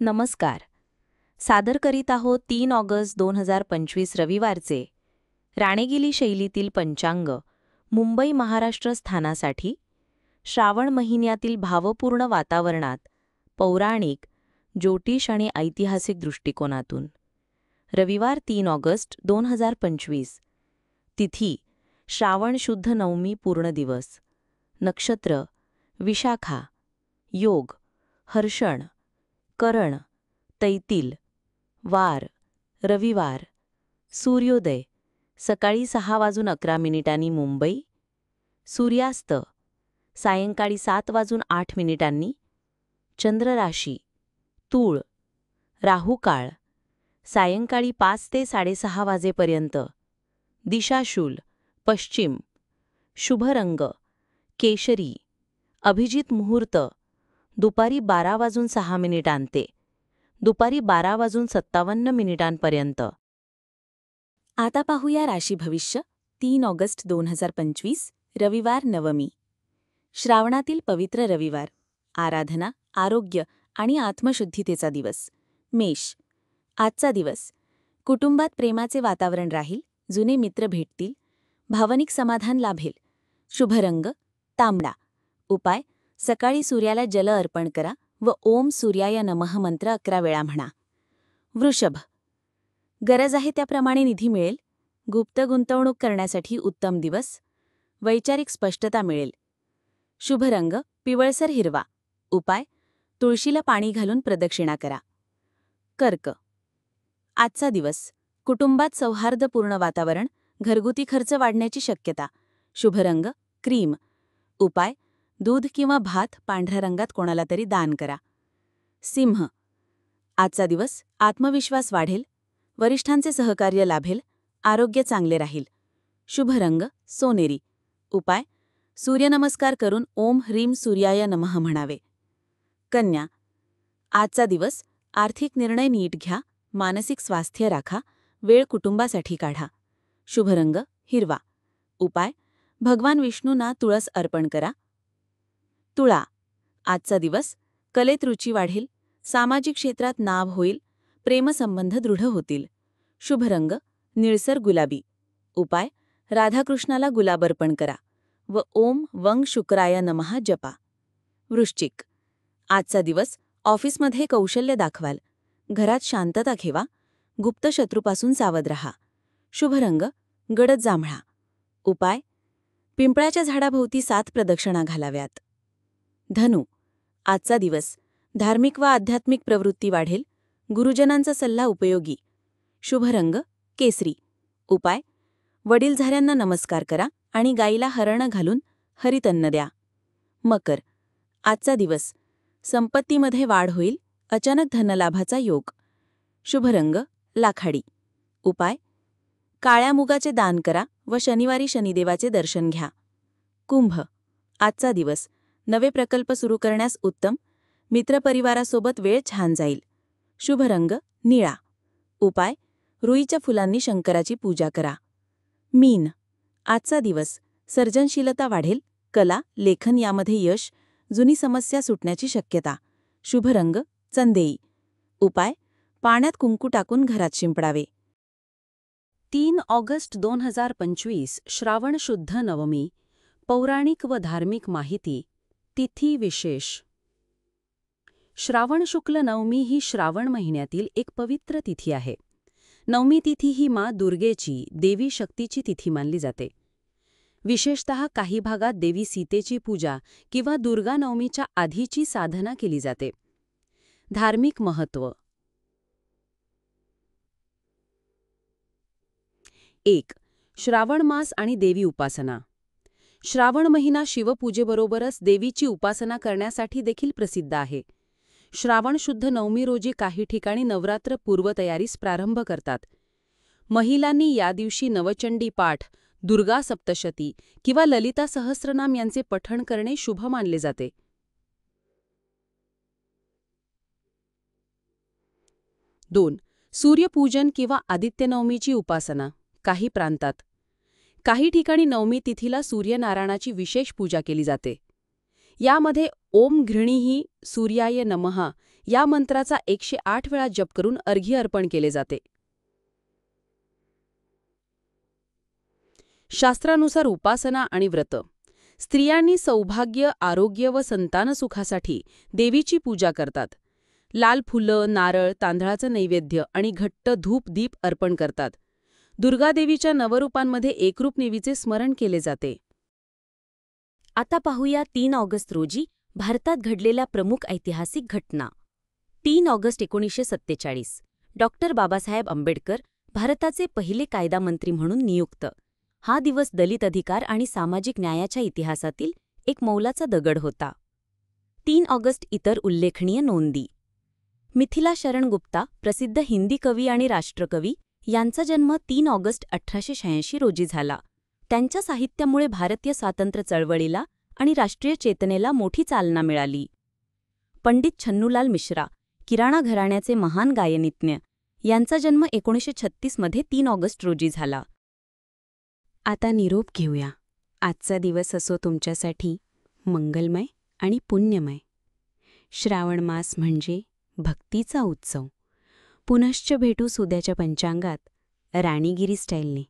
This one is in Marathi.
नमस्कार. सादर करीत आहोत 3 ऑगस्ट 2025 रविवारचे राणेगिली शैलीतील पंचांग मुंबई महाराष्ट्र स्थानासाठी श्रावण महिन्यातील भावपूर्ण वातावरणात पौराणिक, ज्योतिष आणि ऐतिहासिक दृष्टिकोनातून. रविवार 3 ऑगस्ट 2025. तिथी श्रावण शुद्ध नवमी पूर्ण दिवस. नक्षत्र विशाखा. योग हर्षण, करण, तैतील. वार रविवार. सूर्योदय सकाळी 6:11 मुंबई. सूर्यास्त सायंकाळी 7:08. चंद्रराशी तूळ. राहुकाळ सायंकाळी 5 ते 6:30 वाजेपर्यंत. दिशाशूल पश्चिम. शुभ रंग केशरी. अभिजित मुहूर्त दुपारी 12:06 ते दुपारी 12:57 आता पाहूया राशी भविष्य 3 ऑगस्ट 2025 रविवार नवमी. श्रावणातील पवित्र रविवार. आराधना, आरोग्य आणि आत्मशुद्धीतेचा दिवस. मेष. आजचा दिवस कुटुंबात प्रेमाचे वातावरण राहील. जुने मित्र भेटतील. भावनिक समाधान लाभेल. शुभ रंग तांबडा. उपाय सकाळी सूर्याला जल अर्पण करा व ओम सूर्याय नमः मंत्र 11 वेळा म्हणा. वृषभ. गरज आहे त्याप्रमाणे निधी मिळेल. गुप्त गुंतवणूक करण्यासाठी उत्तम दिवस. वैचारिक स्पष्टता मिळेल. शुभ रंग पिवळसर हिरवा. उपाय तुळशीला पाणी घालून प्रदक्षिणा करा. कर्क. आजचा दिवस कुटुंबात सौहार्दपूर्ण वातावरण. घरगुती खर्च वाढण्याची शक्यता. शुभ रंग क्रीम. उपाय दूध किंवा भात पांढऱ्या रंगात कोणाला तरी दान करा. सिंह. आजचा दिवस आत्मविश्वास वाढेल. वरिष्ठांचे सहकार्य लाभेल. आरोग्य चांगले राहील. शुभ रंग सोनेरी. उपाय सूर्यनमस्कार करून ओम ह्रीम सूर्याय नमः म्हणावे. कन्या. आजचा दिवस आर्थिक निर्णय नीट घ्या. मानसिक स्वास्थ्य राखा. वेळ कुटुंबासाठी काढा. शुभ रंग हिरवा. उपाय भगवान विष्णूंना तुळस अर्पण करा. तुळा. आजचा दिवस कलेत रुची वाढेल. सामाजिक क्षेत्रात नाव होईल. प्रेमसंबंध दृढ होतील. शुभ रंग निळसर गुलाबी. उपाय राधाकृष्णाला गुलाब अर्पण करा व ओम वंग शुक्राय नमः जपा. वृश्चिक. आजचा दिवस ऑफिसमध्ये कौशल्य दाखवाल. घरात शांतता ठेवा. गुप्त शत्रूपासून सावध रहा. शुभ रंग गडद जांभळा. उपाय पिंपळाच्या झाडाभोवती 7 प्रदक्षिणा घालाव्यात. धनु. आजचा दिवस धार्मिक व आध्यात्मिक प्रवृत्ती वाढेल. गुरुजनांचा सल्ला उपयोगी. शुभ रंग केसरी. उपाय वडीलधाऱ्यांना नमस्कार करा आणि गाईला हरण घालून हरितन्न द्या. मकर. आजचा दिवस संपत्तीमध्ये वाढ होईल. अचानक धनलाभाचा योग. शुभ रंग लाखाडी. उपाय काळ्या मुगाचे दान करा व शनिवारी शनिदेवाचे दर्शन घ्या. कुंभ. आजचा दिवस नवे प्रकल्प सुरू करण्यास उत्तम. मित्रपरिवारासोबत वेळ छान जाईल. शुभ रंग निळा. उपाय रुईच्या फुलांनी शंकराची पूजा करा. मीन. आजचा दिवस सर्जनशीलता वाढेल. कला, लेखन यामध्ये यश. जुनी समस्या सुटण्याची शक्यता. शुभ रंग चंदेई. उपाय पाण्यात कुंकू टाकून घरात शिंपडावे. 3 ऑगस्ट 2025 श्रावण शुद्ध नवमी. पौराणिक व धार्मिक माहिती. तिथी विशेष. श्रावण शुक्ल नवमी ही श्रावण महिन्यातील एक पवित्र तिथी आहे. नवमी तिथी ही माँ दुर्गेची, देवी शक्तीची तिथी मानली जाते. विशेषतः काही भागात देवी सीतेची पूजा किंवा दुर्गा नवमीच्या आधीची साधना केली जाते. धार्मिक महत्त्व. 1. श्रावण मास आणि देवी उपासना. श्रावण महिना शिवपूजेबरोबरच देवीची उपासना करण्यासाठी देखील प्रसिद्ध आहे. श्रावण शुद्ध नवमी रोजी काही ठिकाणी नवरात्र पूर्वतयारीस प्रारंभ करतात. महिलांनी या दिवशी नवचंडी पाठ, दुर्गा सप्तशती किंवा ललिता सहस्रनाम यांचे पठण करणे शुभ मानले जाते. 2. सूर्यपूजन किंवा आदित्यनवमीची उपासना. काही प्रांतात. काही ठिकाणी नवमी तिथीला सूर्यनारायणाची विशेष पूजा केली जाते. यामध्ये ओम घृणीही सूर्याय नमः या मंत्राचा 108 वेळा जप करून अर्घ्य अर्पण केले जाते. शास्त्रानुसार उपासना आणि व्रत. स्त्रियांनी सौभाग्य, आरोग्य व संतानसुखासाठी देवीची पूजा करतात. लाल फुलं, नारळ, तांदळाचं नैवेद्य आणि घट्ट धूप दीप अर्पण करतात. दुर्गादेवीच्या नवरूपांमध्ये एकरूप देवीचे स्मरण केले जाते. आता पाहूया 3 ऑगस्ट रोजी भारतात घडलेल्या प्रमुख ऐतिहासिक घटना. 3 ऑगस्ट 1947 डॉक्टर बाबासाहेब आंबेडकर भारताचे पहिले कायदामंत्री म्हणून नियुक्त. हा दिवस दलित अधिकार आणि सामाजिक न्यायाच्या इतिहासातील एक मौलाचा दगड होता. 3 ऑगस्ट इतर उल्लेखनीय नोंदी. मिथिला शरण गुप्ता, प्रसिद्ध हिंदी कवी आणि राष्ट्रकवी, यांचा जन्म 3 ऑगस्ट 1886 रोजी झाला. त्यांच्या साहित्यामुळे भारतीय स्वातंत्र्य चळवळीला आणि राष्ट्रीय चेतनेला मोठी चालना मिळाली. पंडित छन्नूलाल मिश्रा, किराणा घराण्याचे महान गायनिज्ञ, यांचा जन्म 1936 मध्ये 3 ऑगस्ट रोजी झाला. आता निरोप घेऊया. आजचा दिवस असो तुमच्यासाठी मंगलमय आणि पुण्यमय. श्रावण मास म्हणजे भक्तीचा उत्सव. पुनश्च भेटू उद्याच्या पंचांगात राणीगिरी स्टाईलने.